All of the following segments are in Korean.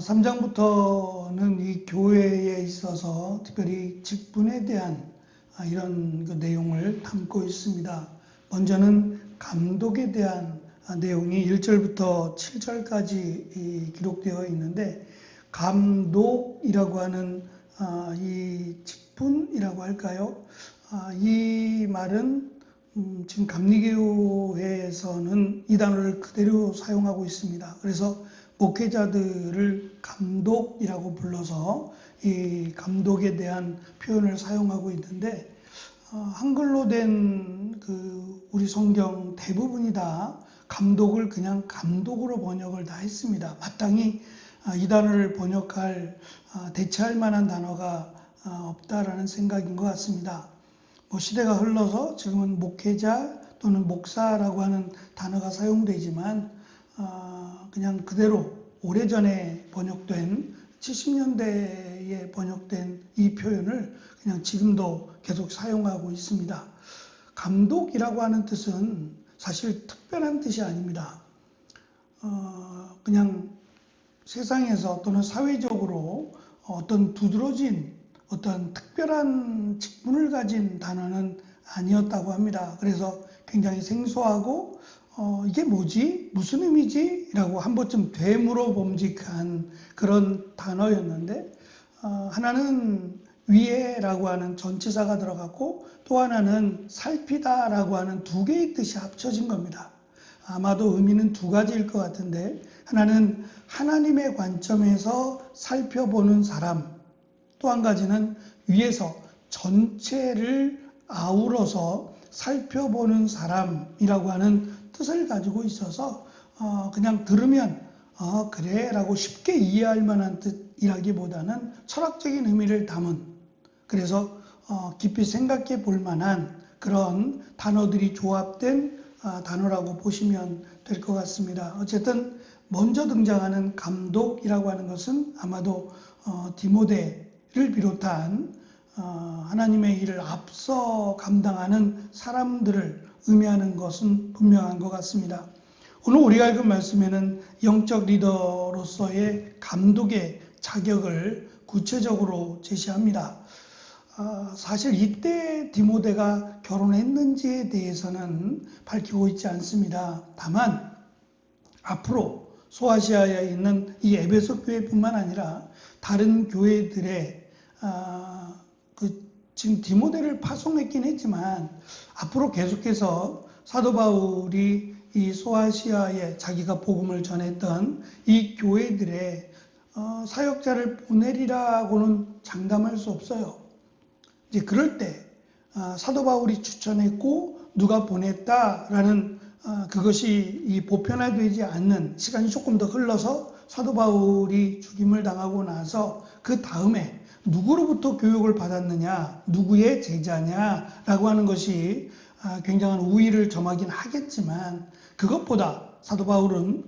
3장부터는 이 교회에 있어서 특별히 직분에 대한 이런 그 내용을 담고 있습니다. 먼저는 감독에 대한 내용이 1절부터 7절까지 기록되어 있는데, 감독이라고 하는 이 직분이라고 할까요? 이 말은 지금 감리교회에서는 이 단어를 그대로 사용하고 있습니다. 그래서 목회자들을 감독이라고 불러서 이 감독에 대한 표현을 사용하고 있는데, 한글로 된 우리 성경 대부분이 다 감독을 그냥 감독으로 번역을 다 했습니다. 마땅히 이 단어를 번역할 대체할 만한 단어가 없다라는 생각인 것 같습니다. 시대가 흘러서 지금은 목회자 또는 목사라고 하는 단어가 사용되지만 그냥 그대로 오래전에 번역된 70년대에 번역된 이 표현을 그냥 지금도 계속 사용하고 있습니다. 감독이라고 하는 뜻은 사실 특별한 뜻이 아닙니다. 그냥 세상에서 또는 사회적으로 어떤 두드러진 어떤 특별한 직분을 가진 단어는 아니었다고 합니다. 그래서 굉장히 생소하고 이게 뭐지? 무슨 의미지? 라고 한 번쯤 되물어봄직한 그런 단어였는데, 하나는 위에라고 하는 전치사가 들어갔고 또 하나는 살피다 라고 하는 두 개의 뜻이 합쳐진 겁니다. 아마도 의미는 두 가지일 것 같은데, 하나는 하나님의 관점에서 살펴보는 사람, 또 한 가지는 위에서 전체를 아우러서 살펴보는 사람이라고 하는 뜻을 가지고 있어서 그냥 들으면 그래 라고 쉽게 이해할 만한 뜻이라기보다는 철학적인 의미를 담은, 그래서 깊이 생각해 볼 만한 그런 단어들이 조합된 단어라고 보시면 될 것 같습니다. 어쨌든 먼저 등장하는 감독이라고 하는 것은 아마도 디모데를 비롯한 하나님의 일을 앞서 감당하는 사람들을 의미하는 것은 분명한 것 같습니다. 오늘 우리가 읽은 말씀에는 영적 리더로서의 감독의 자격을 구체적으로 제시합니다. 사실 이때 디모데가 결혼했는지에 대해서는 밝히고 있지 않습니다. 다만 앞으로 소아시아에 있는 이 에베소 교회뿐만 아니라 다른 교회들의 지금 디모데를 파송했긴 했지만 앞으로 계속해서 사도 바울이 이 소아시아에 자기가 복음을 전했던 이 교회들의 사역자를 보내리라고는 장담할 수 없어요. 이제 그럴 때 사도 바울이 추천했고 누가 보냈다라는 그것이 이 보편화되지 않는 시간이 조금 더 흘러서 사도 바울이 죽임을 당하고 나서 그 다음에 누구로부터 교육을 받았느냐, 누구의 제자냐라고 하는 것이 굉장한 우위를 점하긴 하겠지만, 그것보다 사도 바울은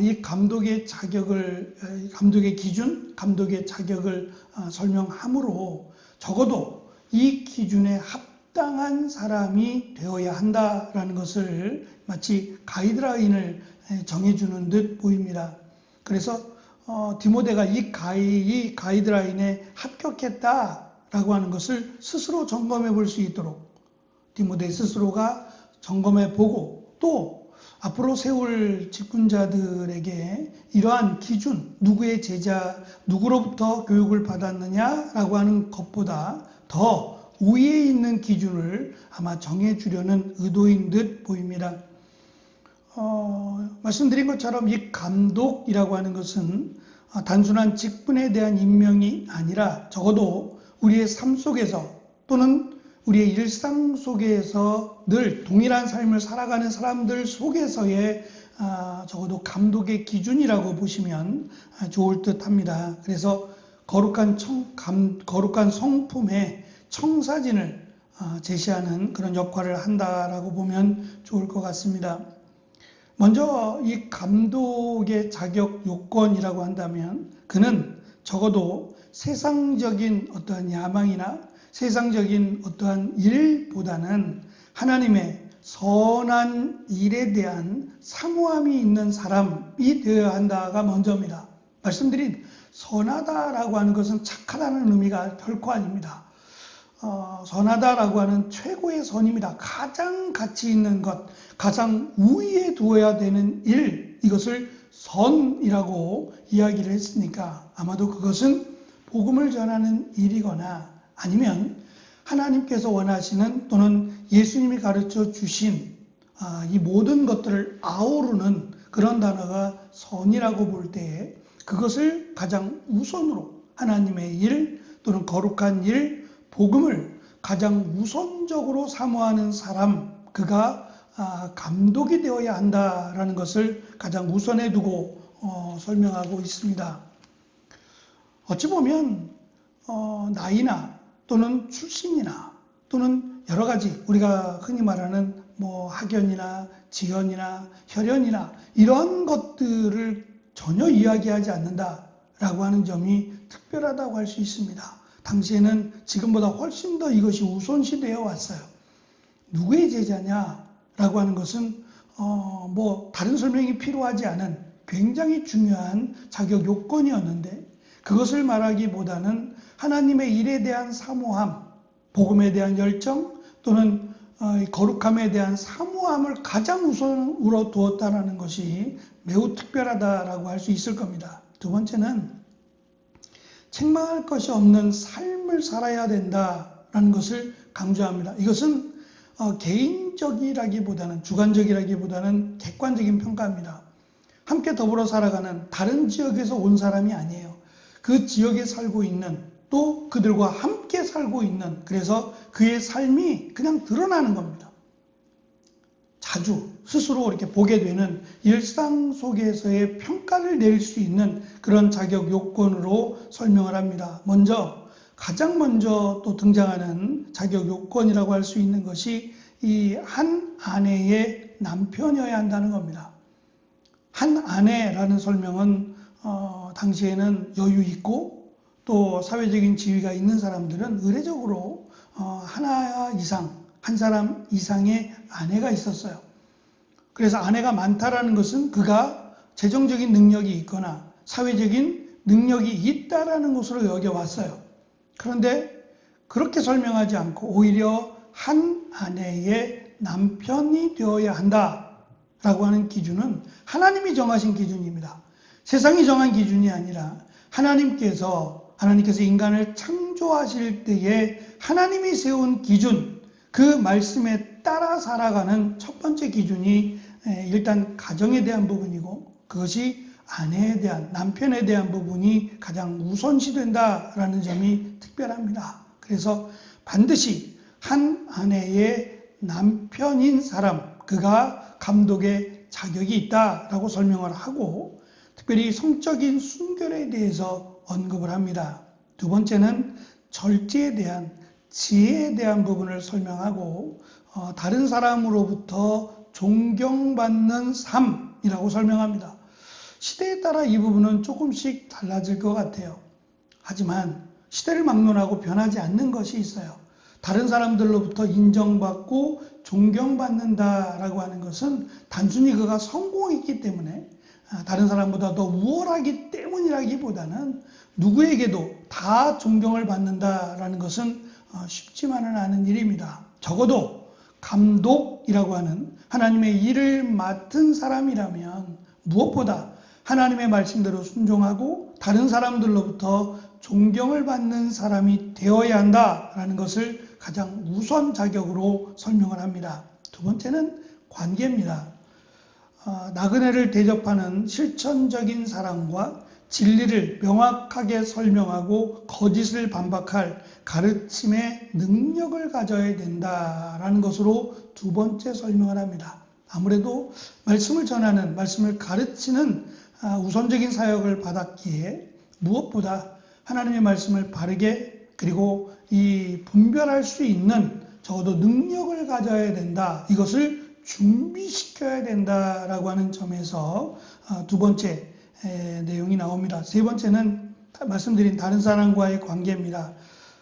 이 감독의 자격을, 감독의 기준, 감독의 자격을 설명함으로 적어도 이 기준에 합당한 사람이 되어야 한다라는 것을 마치 가이드라인을 정해주는 듯 보입니다. 그래서 디모데가 이 가이드라인에 합격했다라고 하는 것을 스스로 점검해 볼 수 있도록 디모데 스스로가 점검해 보고, 또 앞으로 세울 직분자들에게 이러한 기준, 누구의 제자, 누구로부터 교육을 받았느냐라고 하는 것보다 더 위에 있는 기준을 아마 정해주려는 의도인 듯 보입니다. 말씀드린 것처럼 이 감독이라고 하는 것은 단순한 직분에 대한 임명이 아니라 적어도 우리의 삶 속에서 또는 우리의 일상 속에서 늘 동일한 삶을 살아가는 사람들 속에서의 적어도 감독의 기준이라고 보시면 좋을 듯 합니다. 그래서 거룩한 성품의 청사진을 제시하는 그런 역할을 한다라고 보면 좋을 것 같습니다. 먼저 이 감독의 자격 요건이라고 한다면, 그는 적어도 세상적인 어떠한 야망이나 세상적인 어떠한 일보다는 하나님의 선한 일에 대한 사모함이 있는 사람이 되어야 한다가 먼저입니다. 말씀드린 선하다라고 하는 것은 착하다는 의미가 결코 아닙니다. 선하다라고 하는 최고의 선입니다. 가장 가치 있는 것, 가장 우위에 두어야 되는 일, 이것을 선이라고 이야기를 했으니까 아마도 그것은 복음을 전하는 일이거나 아니면 하나님께서 원하시는 또는 예수님이 가르쳐 주신 이 모든 것들을 아우르는 그런 단어가 선이라고 볼 때에 그것을 가장 우선으로 하나님의 일 또는 거룩한 일, 복음을 가장 우선적으로 사모하는 사람, 그가 감독이 되어야 한다라는 것을 가장 우선에 두고 설명하고 있습니다. 어찌 보면 나이나 또는 출신이나 또는 여러 가지 우리가 흔히 말하는 학연이나 지연이나 혈연이나 이런 것들을 전혀 이야기하지 않는다라고 하는 점이 특별하다고 할 수 있습니다. 당시에는 지금보다 훨씬 더 이것이 우선시되어 왔어요. 누구의 제자냐라고 하는 것은 다른 설명이 필요하지 않은 굉장히 중요한 자격 요건이었는데 그것을 말하기보다는 하나님의 일에 대한 사모함, 복음에 대한 열정 또는 거룩함에 대한 사모함을 가장 우선으로 두었다는 것이 매우 특별하다라고 할 수 있을 겁니다. 두 번째는 책망할 것이 없는 삶을 살아야 된다라는 것을 강조합니다. 이것은 개인적이라기보다는 주관적이라기보다는 객관적인 평가입니다. 함께 더불어 살아가는 다른 지역에서 온 사람이 아니에요. 그 지역에 살고 있는 또 그들과 함께 살고 있는 그래서 그의 삶이 그냥 드러나는 겁니다. 자주 스스로 이렇게 보게 되는 일상 속에서의 평가를 내릴 수 있는 그런 자격 요건으로 설명을 합니다. 가장 먼저 또 등장하는 자격 요건이라고 할 수 있는 것이 이 한 아내의 남편이어야 한다는 겁니다. 한 아내라는 설명은 당시에는 여유 있고 또 사회적인 지위가 있는 사람들은 의례적으로 한 사람 이상의 아내가 있었어요. 그래서 아내가 많다라는 것은 그가 재정적인 능력이 있거나 사회적인 능력이 있다라는 것으로 여겨왔어요. 그런데 그렇게 설명하지 않고 오히려 한 아내의 남편이 되어야 한다라고 하는 기준은 하나님이 정하신 기준입니다. 세상이 정한 기준이 아니라 하나님께서 인간을 창조하실 때에 하나님이 세운 기준, 그 말씀에 따라 살아가는 첫 번째 기준이 일단 가정에 대한 부분이고 그것이 아내에 대한, 남편에 대한 부분이 가장 우선시 된다라는 점이 특별합니다. 그래서 반드시 한 아내의 남편인 사람, 그가 감독의 자격이 있다라고 설명을 하고 특별히 성적인 순결에 대해서 언급을 합니다. 두 번째는 절제에 대한, 지혜에 대한 부분을 설명하고 다른 사람으로부터 존경받는 삶이라고 설명합니다. 시대에 따라 이 부분은 조금씩 달라질 것 같아요. 하지만 시대를 막론하고 변하지 않는 것이 있어요. 다른 사람들로부터 인정받고 존경받는다라고 하는 것은 단순히 그가 성공했기 때문에 다른 사람보다 더 우월하기 때문이라기보다는 누구에게도 다 존경을 받는다라는 것은 쉽지만은 않은 일입니다. 적어도 감독이라고 하는 하나님의 일을 맡은 사람이라면 무엇보다 하나님의 말씀대로 순종하고 다른 사람들로부터 존경을 받는 사람이 되어야 한다라는 것을 가장 우선 자격으로 설명을 합니다. 두 번째는 관계입니다. 나그네를 대접하는 실천적인 사랑과 진리를 명확하게 설명하고 거짓을 반박할 가르침의 능력을 가져야 된다라는 것으로 두 번째 설명을 합니다. 아무래도 말씀을 전하는, 말씀을 가르치는 우선적인 사역을 받았기에 무엇보다 하나님의 말씀을 바르게 그리고 이 분별할 수 있는 적어도 능력을 가져야 된다. 이것을 준비시켜야 된다라고 하는 점에서 두 번째 내용이 나옵니다. 세 번째는 말씀드린 다른 사람과의 관계입니다.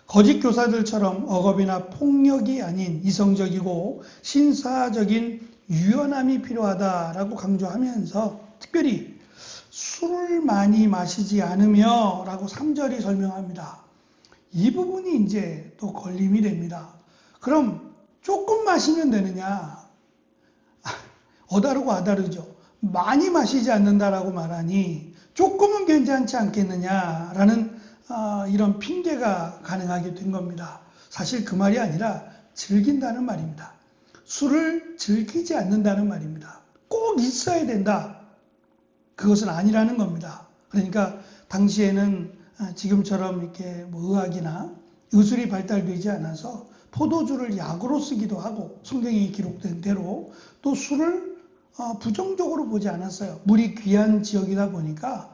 거짓 교사들처럼 억압이나 폭력이 아닌 이성적이고 신사적인 유연함이 필요하다라고 강조하면서 특별히 술을 많이 마시지 않으며 라고 3절이 설명합니다. 이 부분이 이제 또 걸림이 됩니다. 그럼 조금 마시면 되느냐? 어다르고 아다르죠. 많이 마시지 않는다라고 말하니 조금은 괜찮지 않겠느냐라는 이런 핑계가 가능하게 된 겁니다. 사실 그 말이 아니라 즐긴다는 말입니다. 술을 즐기지 않는다는 말입니다. 꼭 있어야 된다. 그것은 아니라는 겁니다. 그러니까 당시에는 지금처럼 이렇게 뭐 의학이나 의술이 발달되지 않아서 포도주를 약으로 쓰기도 하고 성경에 기록된 대로 또 술을 부정적으로 보지 않았어요. 물이 귀한 지역이다 보니까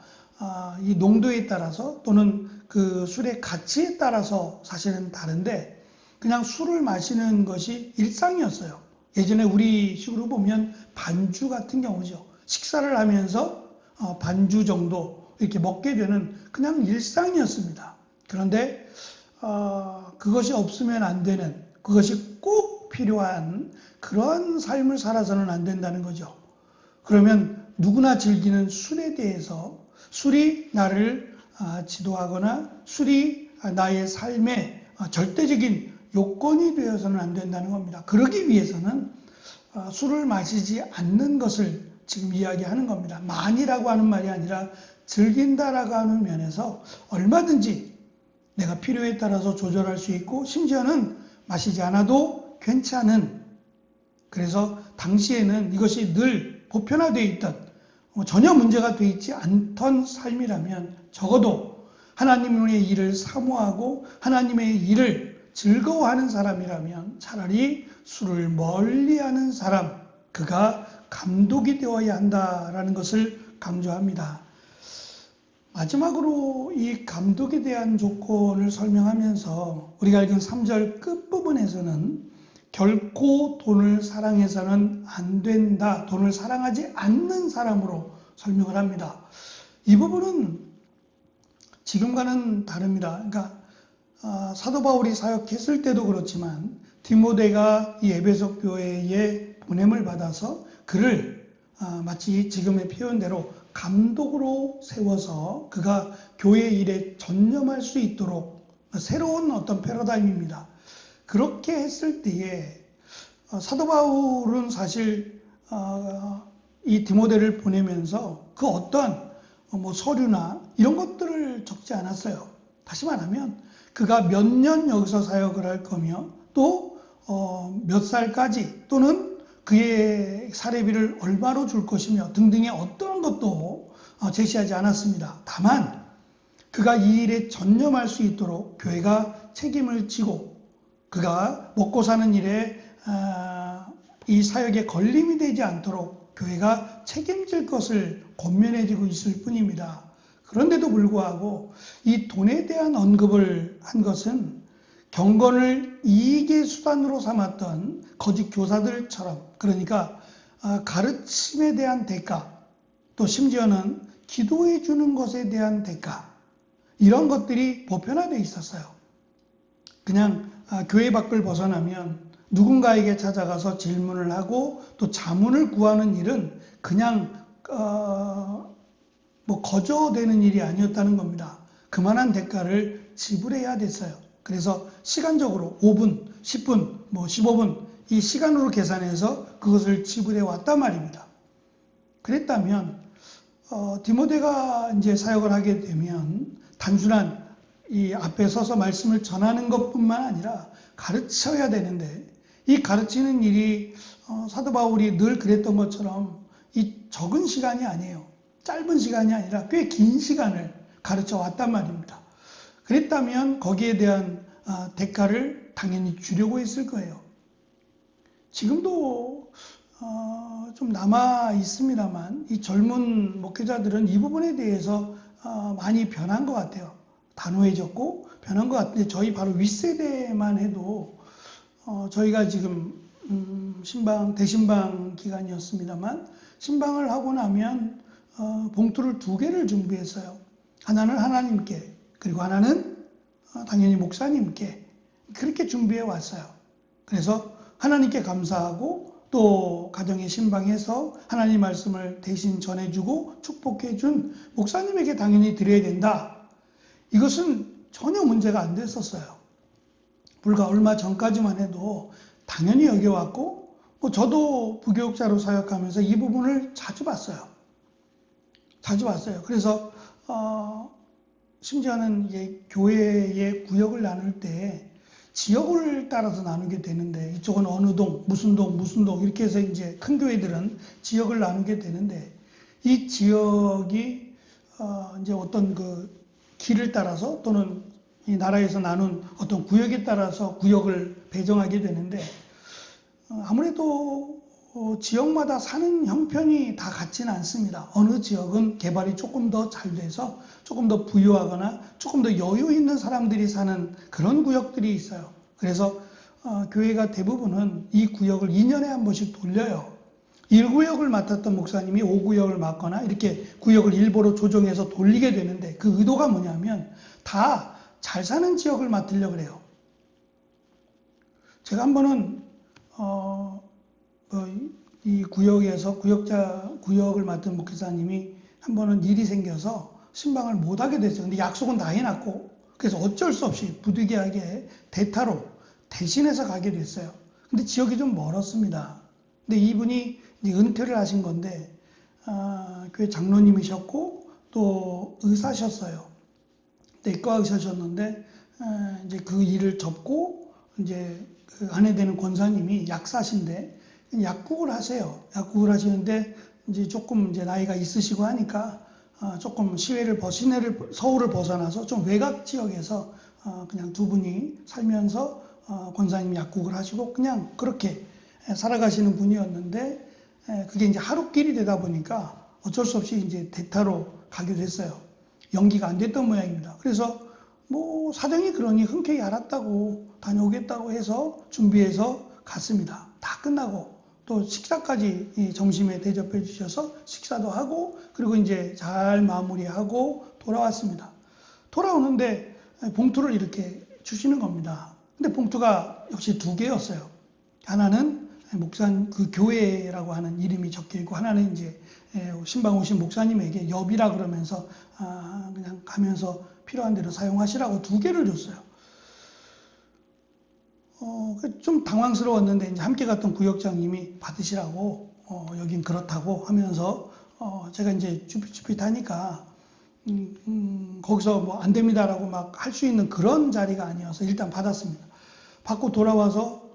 이 농도에 따라서 또는 그 술의 가치에 따라서 사실은 다른데 그냥 술을 마시는 것이 일상이었어요. 예전에 우리 식으로 보면 반주 같은 경우죠. 식사를 하면서 반주 정도 이렇게 먹게 되는 그냥 일상이었습니다. 그런데 그것이 없으면 안 되는, 그것이 꼭 필요한 그런 삶을 살아서는 안 된다는 거죠. 그러면 누구나 즐기는 술에 대해서 술이 나를 지도하거나 술이 나의 삶의 절대적인 요건이 되어서는 안 된다는 겁니다. 그러기 위해서는 술을 마시지 않는 것을 지금 이야기하는 겁니다. 많이라고 하는 말이 아니라 즐긴다라고 하는 면에서 얼마든지 내가 필요에 따라서 조절할 수 있고 심지어는 마시지 않아도 괜찮은, 그래서 당시에는 이것이 늘 보편화되어 있던 전혀 문제가 되어 있지 않던 삶이라면 적어도 하나님의 일을 사모하고 하나님의 일을 즐거워하는 사람이라면 차라리 술을 멀리하는 사람, 그가 감독이 되어야 한다라는 것을 강조합니다. 마지막으로 이 감독에 대한 조건을 설명하면서 우리가 읽은 3절 끝부분에서는 결코 돈을 사랑해서는 안 된다, 돈을 사랑하지 않는 사람으로 설명을 합니다. 이 부분은 지금과는 다릅니다. 그러니까 사도 바울이 사역했을 때도 그렇지만 디모데가 이 에베소 교회에 보냄을 받아서 그를 마치 지금의 표현대로 감독으로 세워서 그가 교회 일에 전념할 수 있도록 새로운 어떤 패러다임입니다. 그렇게 했을 때에 사도 바울은 사실 이 디모데를 보내면서 그 어떠한 뭐 서류나 이런 것들을 적지 않았어요. 다시 말하면 그가 몇 년 여기서 사역을 할 거며 또 몇 살까지 또는 그의 사례비를 얼마로 줄 것이며 등등의 어떤 것도 제시하지 않았습니다. 다만 그가 이 일에 전념할 수 있도록 교회가 책임을 지고 그가 먹고 사는 일에 이 사역에 걸림이 되지 않도록 교회가 책임질 것을 권면해주고 있을 뿐입니다. 그런데도 불구하고 이 돈에 대한 언급을 한 것은 경건을 이익의 수단으로 삼았던 거짓 교사들처럼, 그러니까 가르침에 대한 대가, 또 심지어는 기도해 주는 것에 대한 대가, 이런 것들이 보편화되어 있었어요. 그냥 교회 밖을 벗어나면 누군가에게 찾아가서 질문을 하고 또 자문을 구하는 일은 그냥 거저되는 일이 아니었다는 겁니다. 그만한 대가를 지불해야 됐어요. 그래서 시간적으로 5분, 10분, 15분 이 시간으로 계산해서 그것을 지불해 왔단 말입니다. 그랬다면 디모데가 이제 사역을 하게 되면 단순한 이 앞에 서서 말씀을 전하는 것뿐만 아니라 가르쳐야 되는데 이 가르치는 일이 사도 바울이 늘 그랬던 것처럼 이 적은 시간이 아니에요. 짧은 시간이 아니라 꽤 긴 시간을 가르쳐 왔단 말입니다. 그랬다면 거기에 대한 대가를 당연히 주려고 했을 거예요. 지금도 좀 남아 있습니다만 이 젊은 목회자들은 이 부분에 대해서 많이 변한 것 같아요. 단호해졌고 변한 것 같은데 저희 바로 윗세대만 해도 저희가 지금 대신방 기간이었습니다만 신방을 하고 나면 봉투를 2개를 준비했어요. 하나는 하나님께, 그리고 하나는 당연히 목사님께 그렇게 준비해 왔어요. 그래서 하나님께 감사하고 또 가정에 신방해서 하나님 말씀을 대신 전해주고 축복해준 목사님에게 당연히 드려야 된다. 이것은 전혀 문제가 안 됐었어요. 불과 얼마 전까지만 해도 당연히 여겨왔고, 저도 부교육자로 사역하면서 이 부분을 자주 봤어요. 그래서 심지어는 이제 교회의 구역을 나눌 때 지역을 따라서 나누게 되는데, 이쪽은 어느 동, 무슨 동 이렇게 해서 이제 큰 교회들은 지역을 나누게 되는데, 이 지역이 이제 어떤 그 길을 따라서 또는 이 나라에서 나눈 어떤 구역에 따라서 구역을 배정하게 되는데, 아무래도 지역마다 사는 형편이 다 같지는 않습니다. 어느 지역은 개발이 조금 더 잘 돼서 조금 더 부유하거나 조금 더 여유 있는 사람들이 사는 그런 구역들이 있어요. 그래서 교회가 대부분은 이 구역을 2년에 한 번씩 돌려요. 1구역을 맡았던 목사님이 5구역을 맡거나 이렇게 구역을 일부러 조정해서 돌리게 되는데, 그 의도가 뭐냐면 다 잘 사는 지역을 맡으려고 그래요. 제가 한 번은 이 구역에서 구역을 맡은 목회자님이 한 번은 일이 생겨서 신방을 못 하게 됐어요. 근데 약속은 다 해놨고, 그래서 어쩔 수 없이 부득이하게 대타로 대신해서 가게 됐어요. 근데 지역이 좀 멀었습니다. 근데 이분이 이제 은퇴를 하신 건데, 교회 장로님이셨고 또 의사셨어요. 내과 의사셨는데 이제 그 일을 접고 이제 그 아내 되는 권사님이 약사신데 약국을 하세요. 약국을 하시는데 이제 조금 이제 나이가 있으시고 하니까 조금 시내를 서울을 벗어나서 좀 외곽 지역에서 그냥 두 분이 살면서 권사님이 약국을 하시고 그냥 그렇게 살아가시는 분이었는데, 그게 이제 하루길이 되다 보니까 어쩔 수 없이 이제 대타로 가게 됐어요. 연기가 안 됐던 모양입니다. 그래서 뭐 사정이 그러니 흔쾌히 알았다고 다녀오겠다고 해서 준비해서 갔습니다. 다 끝나고 또 식사까지 점심에 대접해 주셔서 식사도 하고, 그리고 이제 잘 마무리하고 돌아왔습니다. 돌아오는데 봉투를 이렇게 주시는 겁니다. 근데 봉투가 역시 두 개였어요. 하나는 그 교회라고 하는 이름이 적혀 있고, 하나는 이제 신방 오신 목사님에게 엽이라 그러면서 그냥 가면서 필요한 대로 사용하시라고 두 개를 줬어요. 좀 당황스러웠는데 이제 함께 갔던 구역장님이 받으시라고 여긴 그렇다고 하면서 제가 이제 쭈삣쭈삣하니까 거기서 뭐 안 됩니다라고 막 할 수 있는 그런 자리가 아니어서 일단 받았습니다. 받고 돌아와서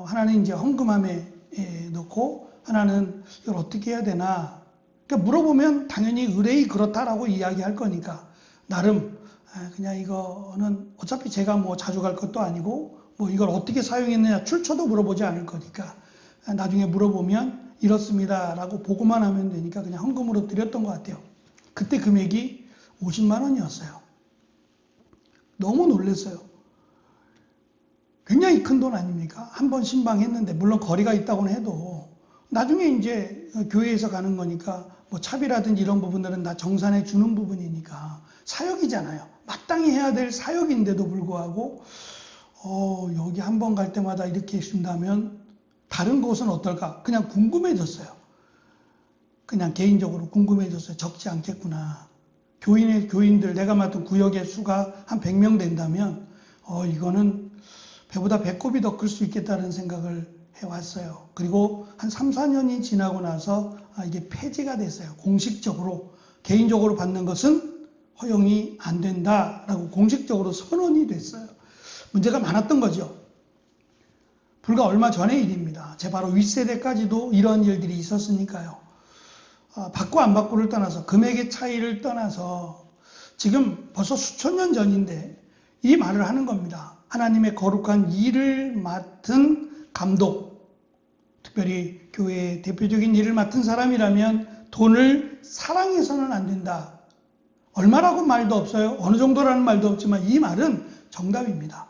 하나는 이제 헌금함에 넣고 하나는 이걸 어떻게 해야 되나, 그러니까 물어보면 당연히 의뢰이 그렇다라고 이야기할 거니까 나름 그냥 이거는 어차피 제가 뭐 자주 갈 것도 아니고 뭐 이걸 어떻게 사용했느냐 출처도 물어보지 않을 거니까 나중에 물어보면 이렇습니다라고 보고만 하면 되니까 그냥 헌금으로 드렸던 것 같아요. 그때 금액이 50만 원이었어요. 너무 놀랐어요. 굉장히 큰 돈 아닙니까? 한 번 신방했는데, 물론 거리가 있다고는 해도 나중에 이제 교회에서 가는 거니까 뭐 차비라든지 이런 부분들은 다 정산해 주는 부분이니까 사역이잖아요. 마땅히 해야 될 사역인데도 불구하고 여기 한 번 갈 때마다 이렇게 준다면 다른 곳은 어떨까? 그냥 궁금해졌어요. 그냥 개인적으로 궁금해졌어요. 적지 않겠구나. 교인들 내가 맡은 구역의 수가 한 100명 된다면 이거는 배보다 배꼽이 더 클 수 있겠다는 생각을 해왔어요. 그리고 한 3, 4년이 지나고 나서 이게 폐지가 됐어요. 공식적으로. 개인적으로 받는 것은 허용이 안 된다라고 공식적으로 선언이 됐어요. 문제가 많았던 거죠. 불과 얼마 전의 일입니다. 제 바로 윗세대까지도 이런 일들이 있었으니까요. 받고 안 받고를 떠나서, 금액의 차이를 떠나서 지금 벌써 수천 년 전인데 이 말을 하는 겁니다. 하나님의 거룩한 일을 맡은 감독, 특별히 교회의 대표적인 일을 맡은 사람이라면 돈을 사랑해서는 안 된다. 얼마라고 말도 없어요. 어느 정도라는 말도 없지만 이 말은 정답입니다.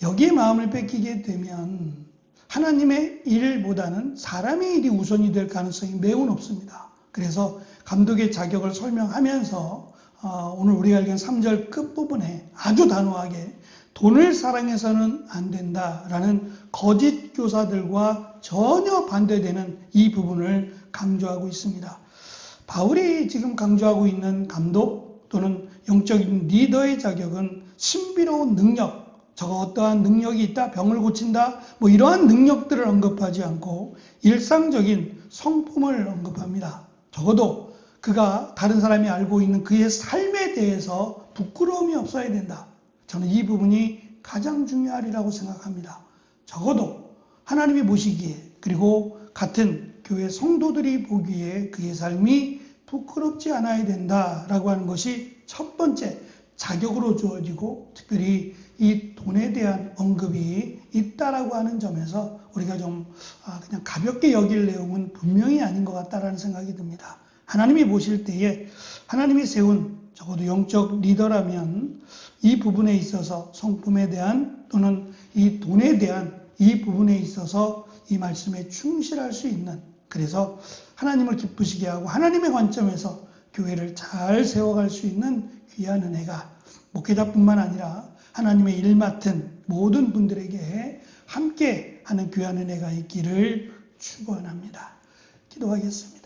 여기에 마음을 뺏기게 되면 하나님의 일보다는 사람의 일이 우선이 될 가능성이 매우 높습니다. 그래서 감독의 자격을 설명하면서 오늘 우리가 읽은 3절 끝부분에 아주 단호하게 돈을 사랑해서는 안 된다라는 거짓 교사들과 전혀 반대되는 이 부분을 강조하고 있습니다. 바울이 지금 강조하고 있는 감독 또는 영적인 리더의 자격은 신비로운 능력, 저거 어떠한 능력이 있다, 병을 고친다, 뭐 이러한 능력들을 언급하지 않고 일상적인 성품을 언급합니다. 적어도 그가 다른 사람이 알고 있는 그의 삶에 대해서 부끄러움이 없어야 된다. 저는 이 부분이 가장 중요하리라고 생각합니다. 적어도 하나님이 보시기에 그리고 같은 교회 성도들이 보기에 그의 삶이 부끄럽지 않아야 된다라고 하는 것이 첫 번째 자격으로 주어지고 특별히 이 돈에 대한 언급이 있다라고 하는 점에서 우리가 좀 그냥 가볍게 여길 내용은 분명히 아닌 것 같다라는 생각이 듭니다. 하나님이 보실 때에 하나님이 세운 적어도 영적 리더라면 이 부분에 있어서 성품에 대한 또는 이 돈에 대한 이 부분에 있어서 이 말씀에 충실할 수 있는, 그래서 하나님을 기쁘시게 하고 하나님의 관점에서 교회를 잘 세워갈 수 있는 귀한 은혜가 목회자뿐만 아니라 하나님의 일 맡은 모든 분들에게 함께 하는 귀한 은혜가 있기를 축원합니다. 기도하겠습니다.